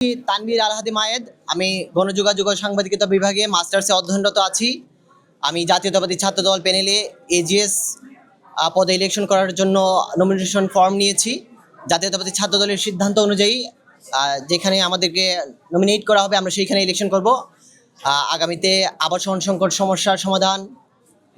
তানভীর আল হাদি মায়েদ। আমি গণযোগাযোগ ও সাংবাদিকতা বিভাগে মাস্টার্সে অধ্যয়নরত আছি। আমি জাতীয়তাবাদী ছাত্রদল প্যানেলে এজিএস পদে ইলেকশন করার জন্য নমিনেশন ফর্ম নিয়েছি। জাতীয়তাবাদী ছাত্রদলের সিদ্ধান্ত অনুযায়ী যেখানে আমাদেরকে নমিনেট করা হবে আমরা সেইখানে ইলেকশন করব। আগামীতে আবাসন সংকট সমস্যার সমাধান,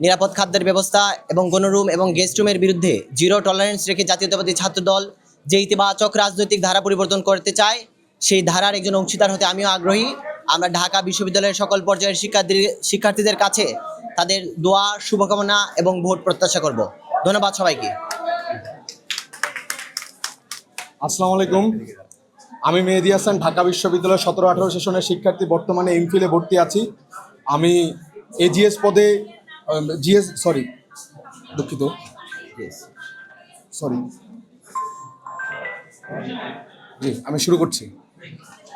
নিরাপদ খাদ্যের ব্যবস্থা এবং গণরুম এবং গেস্ট রুমের বিরুদ্ধে জিরো টলারেন্স রেখে জাতীয়তাবাদী ছাত্রদল যে ইতিবাচক রাজনৈতিক ধারা পরিবর্তন করতে চায় সেই ধারার একজন অংশীদার হতে আমিও আগ্রহী। আমরা ঢাকা বিশ্ববিদ্যালয়ের সকল পর্যায়ের শিক্ষার্থীদের কাছে তাদের দোয়া, শুভকামনা এবং ভোট প্রত্যাশা করব। ধন্যবাদ সবাইকে। আসসালামু আলাইকুম। আমি মেহেদী হাসান, ঢাকা বিশ্ববিদ্যালয়ের 17-18 সেশনের শিক্ষার্থী, বর্তমানে এমফিলে ভর্তি আছি। আমি এজিএস পদে আমি শুরু করছি।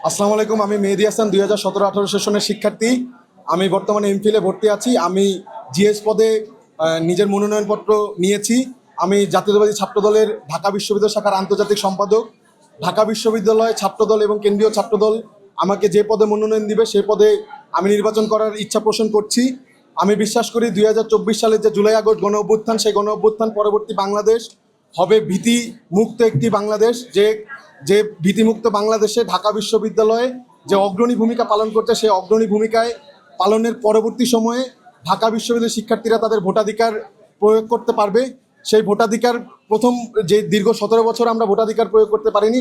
আসসালামু আলাইকুম। আমি মেহেদী হাসান, 2017-18 সেশনের শিক্ষার্থী। আমি বর্তমানে এমফিলে ভর্তি আছি। আমি জিএস পদে নিজের মনোনয়নপত্র নিয়েছি। আমি জাতীয়তাবাদী ছাত্রদলের ঢাকা বিশ্ববিদ্যালয় শাখার আন্তর্জাতিক সম্পাদক। ঢাকা বিশ্ববিদ্যালয় ছাত্রদল এবং কেন্দ্রীয় ছাত্রদল আমাকে যে পদে মনোনয়ন দিবে সেই পদে আমি নির্বাচন করার ইচ্ছা পোষণ করছি। আমি বিশ্বাস করি 2024 সালের যে জুলাই আগস্ট গণ অভ্যুত্থান, সেই গণ অভ্যুত্থান পরবর্তী বাংলাদেশ হবে ভীতিমুক্ত একটি বাংলাদেশ। যে ভীতিমুক্ত বাংলাদেশে ঢাকা বিশ্ববিদ্যালয়ে যে অগ্রণী ভূমিকা পালন করছে, সেই অগ্রণী ভূমিকায় পালনের পরবর্তী সময়ে ঢাকা বিশ্ববিদ্যালয়ের শিক্ষার্থীরা তাদের ভোটাধিকার প্রয়োগ করতে পারবে। সেই ভোটাধিকার প্রথম যে দীর্ঘ 17 বছর আমরা ভোটাধিকার প্রয়োগ করতে পারিনি,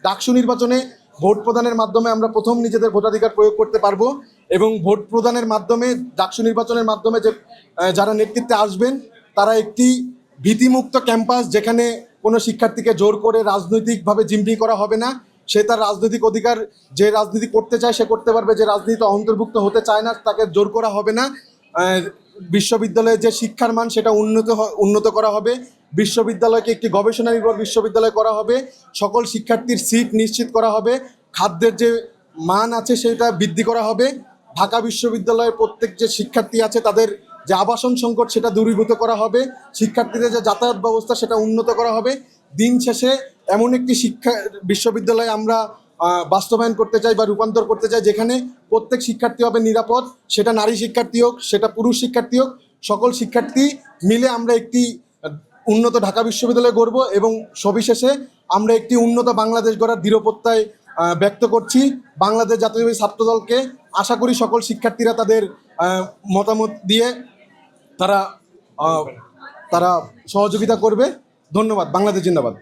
ডাকসু নির্বাচনে ভোট প্রদানের মাধ্যমে আমরা প্রথম নিজেদের ভোটাধিকার প্রয়োগ করতে পারবো। এবং ভোট প্রদানের মাধ্যমে, ডাকসু নির্বাচনের মাধ্যমে যে যারা নেতৃত্বে আসবেন তারা একটি ভীতিমুক্ত ক্যাম্পাস, যেখানে কোনো শিক্ষার্থীকে জোর করে রাজনৈতিকভাবে জিম্মি করা হবে না। সে তার রাজনৈতিক অধিকার, যে রাজনীতি করতে চায় সে করতে পারবে, যে রাজনীতি অন্তর্ভুক্ত হতে চায় না তাকে জোর করা হবে না। বিশ্ববিদ্যালয়ের যে শিক্ষার মান সেটা উন্নত করা হবে। বিশ্ববিদ্যালয়কে একটি গবেষণা নির্ভর বিশ্ববিদ্যালয় করা হবে। সকল শিক্ষার্থীর সিট নিশ্চিত করা হবে। খাদ্যের যে মান আছে সেটা বৃদ্ধি করা হবে। ঢাকা বিশ্ববিদ্যালয়ের প্রত্যেক যে শিক্ষার্থী আছে তাদের যে আবাসন সংকট সেটা দূরীভূত করা হবে। শিক্ষার্থীদের যে যাতায়াত ব্যবস্থা সেটা উন্নত করা হবে। দিন শেষে এমন একটি বিশ্ববিদ্যালয় আমরা বাস্তবায়ন করতে চাই বা রূপান্তর করতে চাই, যেখানে প্রত্যেক শিক্ষার্থী হবে নিরাপদ। সেটা নারী শিক্ষার্থী হোক, সেটা পুরুষ শিক্ষার্থী হোক, সকল শিক্ষার্থী মিলে আমরা একটি উন্নত ঢাকা বিশ্ববিদ্যালয় গড়ব। এবং সবিশেষে আমরা একটি উন্নত বাংলাদেশ গড়ার দৃঢ় প্রত্যয় ব্যক্ত করছি। বাংলাদেশ জাতীয়তাবাদী ছাত্রদলকে আশা করি সকল শিক্ষার্থীরা তাদের মতামত দিয়ে তারা সহযোগিতা করবে। ধন্যবাদ। বাংলাদেশ জিন্দাবাদ।